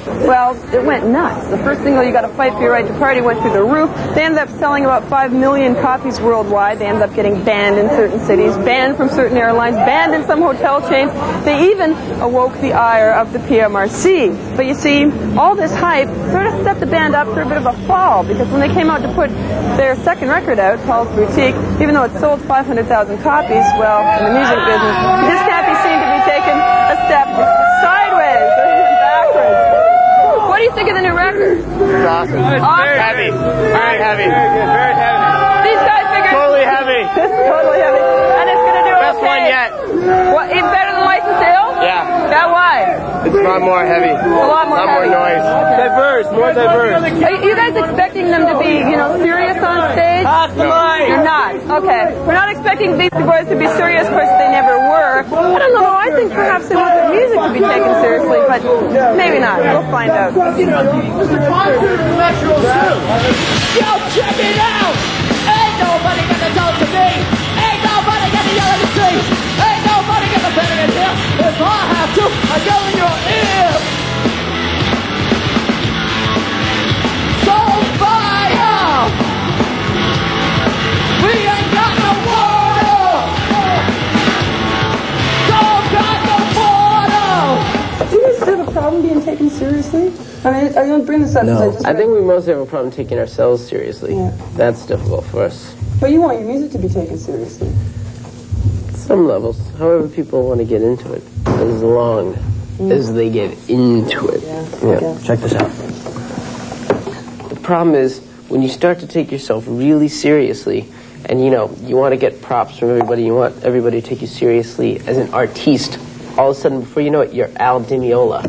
Well, it went nuts. The first single, You Gotta Fight for Your Right to Party, went through the roof. They ended up selling about 5 million copies worldwide. They ended up getting banned in certain cities, banned from certain airlines, banned in some hotel chains. They even awoke the ire of the PMRC. But you see, all this hype sort of set the band up for a bit of a fall, because when they came out to put their second record out, Paul's Boutique, even though it sold 500,000 copies, well, in the music business, this can't be seen to be taken a step sideways, backwards. What do you think of the new record? It's awesome. Very heavy. Very heavy. Very good. Very heavy. These guys figured... Totally heavy. This is totally heavy. And it's going to do Best okay. one yet. What, even better than License to Ill? Yeah. Yeah, why? It's a lot more heavy. A lot more heavy. noise. Okay. Diverse. More diverse. Are you guys expecting them to be, serious on stage? You're not. Okay. We're not expecting Beastie Boys to be serious. Of course, they never were. I don't know. I think perhaps they want their music to be taken seriously, but maybe not. We'll find out. Yo, check it out! Ain't nobody gonna talk to me! Ain't nobody gonna yell at the tree! Ain't nobody gonna better in here! If I have to, I go in your ear! So fire! We ain't got no water! Don't got no water! Do you guys have a problem being taken seriously? I mean, I don't bring this up because I think we mostly have a problem taking ourselves seriously. Yeah. That's difficult for us. But you want your music to be taken seriously. Some levels. However people want to get into it. As long as they get into it. Yeah. Check this out. The problem is, when you start to take yourself really seriously, and you want to get props from everybody, you want everybody to take you seriously as an artiste, all of a sudden, before you know it, you're Al Di Meola.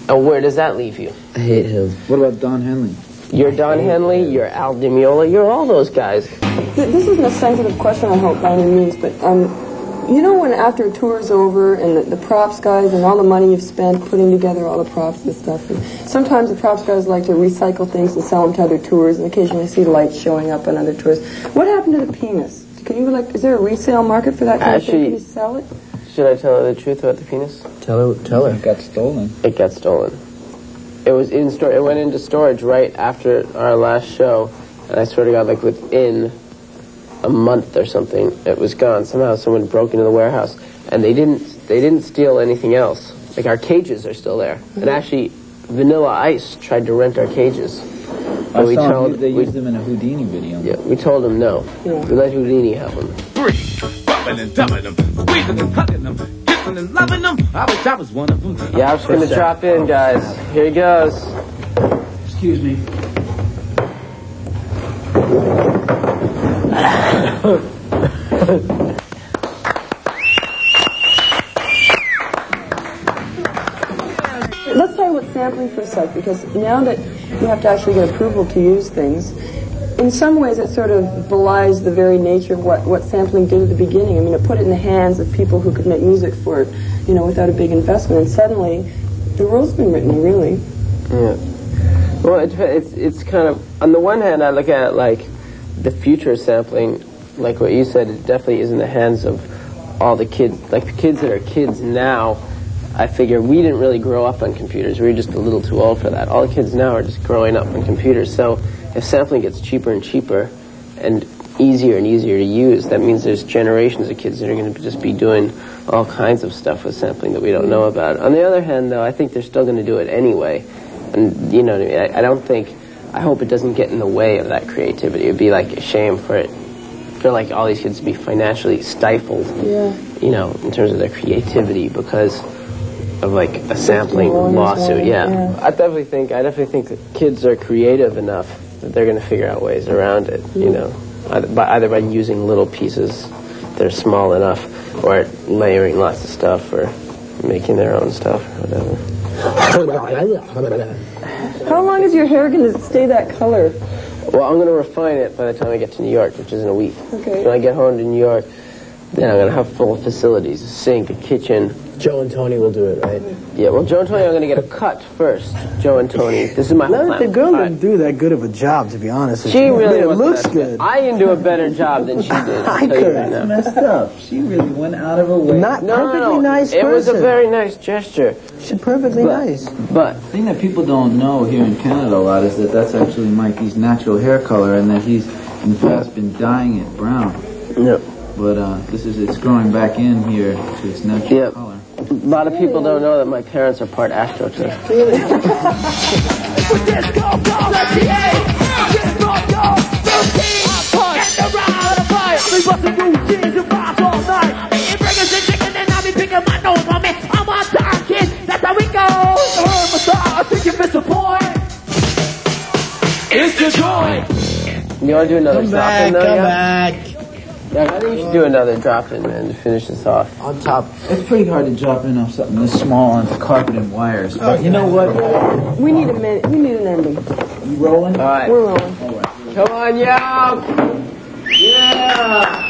And where does that leave you? I hate him. What about Don Henley? You're Don Henley, you're Al Di Meola, you're all those guys. This isn't a sensitive question, I hope, by any means, but when after a tour's over and the props guys and all the money you've spent putting together all the props and stuff, and sometimes the props guys like to recycle things and sell them to other tours, and occasionally I see lights showing up on other tours. What happened to the penis? Is there a resale market for that kind of thing? Can you sell it? Should I tell her the truth about the penis? Tell her. It got stolen. It got stolen. It was in store. It went into storage right after our last show, and I swear to God, like within a month or something, it was gone. Somehow, someone broke into the warehouse, and they didn't steal anything else. Like our cages are still there, and actually, Vanilla Ice tried to rent our cages. I saw they used them in a Houdini video. Yeah, we told them no. Yeah. We let Houdini have them. Bumping and dumping them, squeezing and hugging them, kissing and loving them. I wish I was one of them. Yeah, I'm just gonna drop in, guys. Here he goes. Excuse me. Let's talk about sampling for a sec, because now that you have to actually get approval to use things, in some ways it sort of belies the very nature of what sampling did at the beginning. I mean, it put it in the hands of people who could make music for it, without a big investment, and suddenly the world's been written, really. Yeah. Well, it's kind of, on the one hand, I look at it like the future of sampling, like what you said, it definitely is in the hands of all the kids, like the kids that are kids now. I figure we didn't really grow up on computers. We were just a little too old for that. All the kids now are just growing up on computers. So if sampling gets cheaper and cheaper and easier and easier to use, that means there's generations of kids that are going to just be doing all kinds of stuff with sampling that we don't know about. On the other hand, though, I think they're still going to do it anyway. And, you know what I mean? I hope it doesn't get in the way of that creativity. It would be like a shame for like all these kids to be financially stifled, in terms of their creativity because of like a sampling lawsuit. Yeah. I definitely think that kids are creative enough that they're going to figure out ways around it, either by using little pieces that are small enough, or layering lots of stuff, or making their own stuff, or whatever. How long is your hair going to stay that color? Well, I'm going to refine it by the time I get to New York, which is in a week. Okay. When I get home to New York, then I'm going to have full facilities, a sink, a kitchen, Joe and Tony will do it, right? Yeah, well, Joe and Tony are going to get a cut first. Joe and Tony. This is my whole plan. The girl didn't do that good of a job, to be honest with She you. really it wasn't looks that good. I didn't do a better job than she did. I could. Right Messed up. She really went out of her way. Not perfectly nice It person. was a very nice gesture. She's perfectly nice. But The thing that people don't know here in Canada a lot is that that's actually Mikey's natural hair color, and that he's in the past been dyeing it brown. no. But it's growing back in here to its natural color. A lot of people don't know that my parents are part AstroTurf. It's the joy. You want to do another drop-in, though? Come Yeah? back. Yeah, I think you should do another drop-in, man, to finish this off. On top. It's pretty hard to drop in off something this small onto carpet and wires. But you know what? We need a minute. We need an ending. You rolling? All right. We're rolling. Come on, yo! Yeah!